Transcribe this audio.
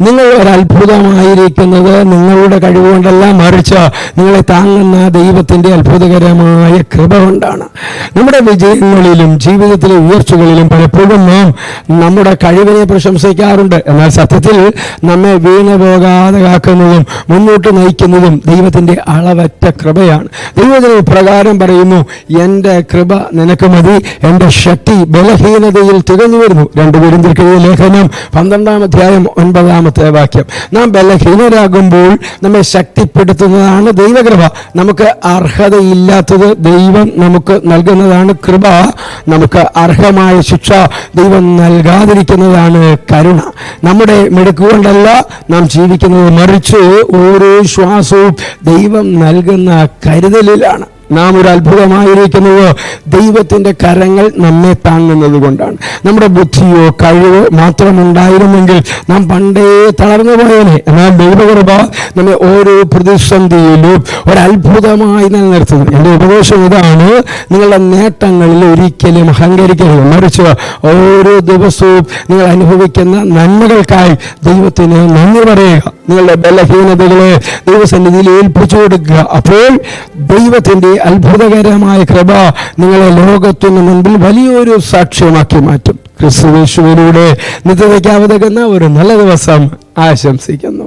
നിങ്ങൾ ഒരത്ഭുതമായിരിക്കുന്നത് നിങ്ങളുടെ കഴിവുകൊണ്ടല്ല, മറിച്ച് നിങ്ങളെ താങ്ങുന്ന ദൈവത്തിൻ്റെ അത്ഭുതകരമായ കൃപ കൊണ്ടാണ്. നമ്മുടെ വിജയങ്ങളിലും ജീവിതത്തിലെ ഉയർച്ചകളിലും പലപ്പോഴും നാം നമ്മുടെ കഴിവിനെ പ്രശംസിക്കാറുണ്ട്. എന്നാൽ സത്യത്തിൽ നമ്മെ വീണു പോകാതെ കാക്കുന്നതും മുന്നോട്ട് നയിക്കുന്നതും ദൈവത്തിൻ്റെ അളവറ്റ കൃപയാണ്. ദൈവത്തിന് പ്രകാരം പറയുന്നു, എൻ്റെ കൃപ നിനക്ക് മതി, എൻ്റെ ശക്തി ബലഹീനതയിൽ തികഞ്ഞു വരുന്നു. 2 കൊരിന്ത്യർക്കെഴുതിയ ലേഖനം 12-ാം അധ്യായം 9-ാമത്തെ വാക്യം. നാം ബലഹീനരാകുമ്പോൾ നമ്മെ ശക്തിപ്പെടുത്തുന്നതാണ് ദൈവകൃപ. നമുക്ക് അർഹതയില്ലാത്തത് ദൈവം നമുക്ക് നൽകുന്നതാണ് കൃപ. നമുക്ക് അർഹമായ ശിക്ഷ ദൈവം നൽകാതിരിക്കുന്നതാണ് കരുണ. നമ്മുടെ മിടുക്കുകൊണ്ടല്ല നാം ജീവിക്കുന്നത്, മറിച്ച് ഓരോ ശ്വാസവും ദൈവം നൽകുന്ന കരുതലിലാണ്. നാം ഒരു അത്ഭുതമായിരിക്കുന്നത് ദൈവത്തിൻ്റെ കരങ്ങൾ നമ്മെ താങ്ങുന്നത് കൊണ്ടാണ്. നമ്മുടെ ബുദ്ധിയോ കഴിവോ മാത്രമുണ്ടായിരുന്നെങ്കിൽ നാം പണ്ടേ തളർന്നു പോയേനെ. എന്നാൽ ദൈവകൃപ നമ്മെ ഓരോ പ്രതിസന്ധിയിലും ഒരത്ഭുതമായി നിലനിർത്തുന്നു. എൻ്റെ ഉപദേശം ഇതാണ്: നിങ്ങളുടെ നേട്ടങ്ങളിൽ ഒരിക്കലും അഹങ്കരിക്കരുത്, മറിച്ച് ഓരോ ദിവസവും നിങ്ങൾ അനുഭവിക്കുന്ന നന്മകൾക്കായി ദൈവത്തിന് നന്ദി പറയുക. നിങ്ങളുടെ ബലഹീനതകളെ ദൈവസന്നിധിയിൽ ഏൽപ്പിച്ചു കൊടുക്കുക. അപ്പോൾ ദൈവത്തിൻ്റെ അത്ഭുതകരമായ കൃപ നിങ്ങളെ ലോകത്തിന് മുൻപിൽ വലിയൊരു സാക്ഷ്യമാക്കി മാറ്റും. ക്രിസ്തുയേശുവിലൂടെ നിത്യതയ്ക്ക് അവതരിക്കുന്ന ഒരു നല്ല ദിവസം ആശംസിക്കുന്നു.